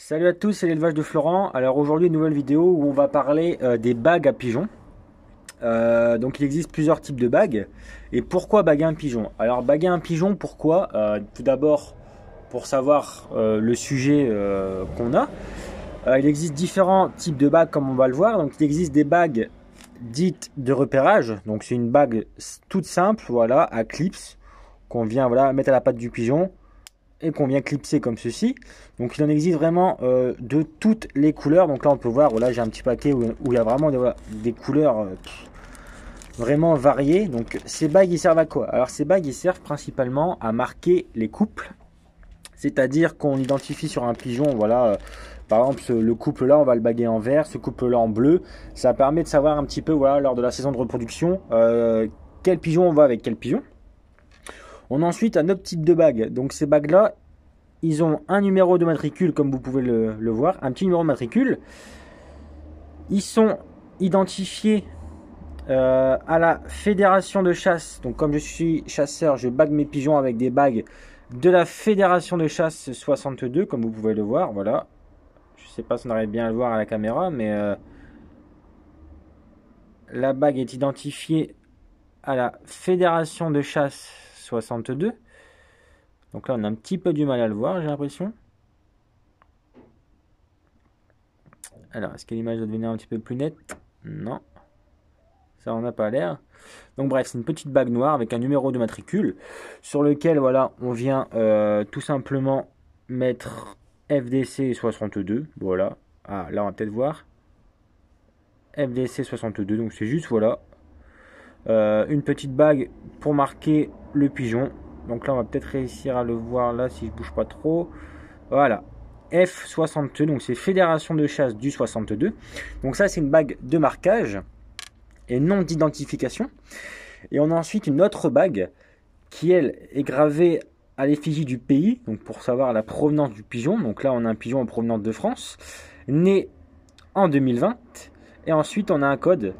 Salut à tous, c'est l'élevage de Florent. Alors aujourd'hui, une nouvelle vidéo où on va parler des bagues à pigeons. Donc il existe plusieurs types de bagues. Et pourquoi baguer un pigeon? Alors baguer un pigeon, pourquoi? Tout d'abord, pour savoir le sujet qu'on a. Il existe différents types de bagues comme on va le voir. Donc il existe des bagues dites de repérage. Donc c'est une bague toute simple, voilà, à clips, qu'on vient mettre à la patte du pigeon et qu'on vient clipser comme ceci. Donc il en existe vraiment de toutes les couleurs. Donc là on peut voir, voilà, j'ai un petit paquet où il y a vraiment des couleurs vraiment variées. Donc ces bagues ils servent à quoi? Alors ces bagues ils servent principalement à marquer les couples. C'est-à-dire qu'on identifie sur un pigeon, voilà, par exemple le couple là on va le baguer en vert, ce couple là en bleu. Ça permet de savoir un petit peu, voilà, lors de la saison de reproduction, quel pigeon on va avec quel pigeon. On a ensuite un autre type de bague. Donc ces bagues là, ils ont un numéro de matricule comme vous pouvez le voir, un petit numéro de matricule. Ils sont identifiés à la fédération de chasse. Donc comme je suis chasseur, je bague mes pigeons avec des bagues de la fédération de chasse 62 comme vous pouvez le voir. Voilà. Je ne sais pas si on arrive bien à le voir à la caméra, mais la bague est identifiée à la fédération de chasse 62. Donc là on a un petit peu du mal à le voir, j'ai l'impression. Alors, est-ce que l'image doit devenir un petit peu plus nette? Non, ça en a pas l'air. Donc bref, c'est une petite bague noire avec un numéro de matricule sur lequel, voilà, on vient tout simplement mettre FDC 62. Voilà. Ah, là on va peut-être voir. FDC 62, donc c'est juste, voilà, une petite bague pour marquer le pigeon. Donc là on va peut-être réussir à le voir là si je bouge pas trop. Voilà. F62, donc c'est Fédération de chasse du 62. Donc ça c'est une bague de marquage et non d'identification. Et on a ensuite une autre bague qui elle est gravée à l'effigie du pays, donc pour savoir la provenance du pigeon. Donc là on a un pigeon en provenance de France, né en 2020. Et ensuite on a un code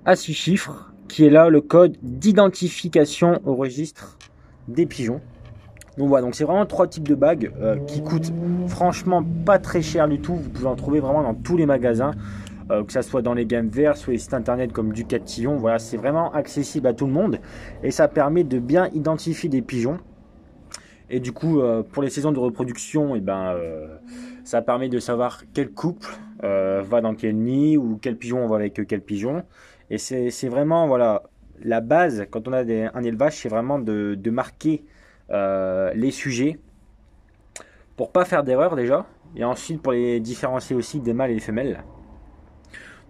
à 6 chiffres qui est là le code d'identification au registre des pigeons. Donc voilà, donc c'est vraiment trois types de bagues qui coûtent franchement pas très cher du tout. Vous pouvez en trouver vraiment dans tous les magasins, que ça soit dans les gammes verts, sur les sites internet comme Ducatillon. Voilà, c'est vraiment accessible à tout le monde et ça permet de bien identifier des pigeons. Et du coup, pour les saisons de reproduction, ça permet de savoir quel couple va dans quel nid ou quel pigeon on va avec quel pigeon. Et c'est vraiment, voilà, la base quand on a un élevage, c'est vraiment de marquer les sujets pour pas faire d'erreur déjà, et ensuite pour les différencier aussi des mâles et des femelles.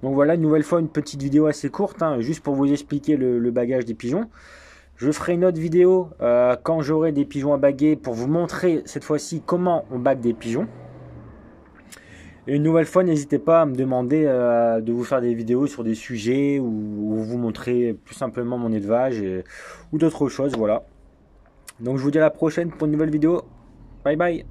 Donc voilà, une nouvelle fois une petite vidéo assez courte, hein, juste pour vous expliquer le bagage des pigeons. Je ferai une autre vidéo quand j'aurai des pigeons à baguer pour vous montrer cette fois-ci comment on bague des pigeons. Et une nouvelle fois, n'hésitez pas à me demander de vous faire des vidéos sur des sujets ou vous montrer plus simplement mon élevage ou d'autres choses, voilà. Donc je vous dis à la prochaine pour une nouvelle vidéo. Bye bye.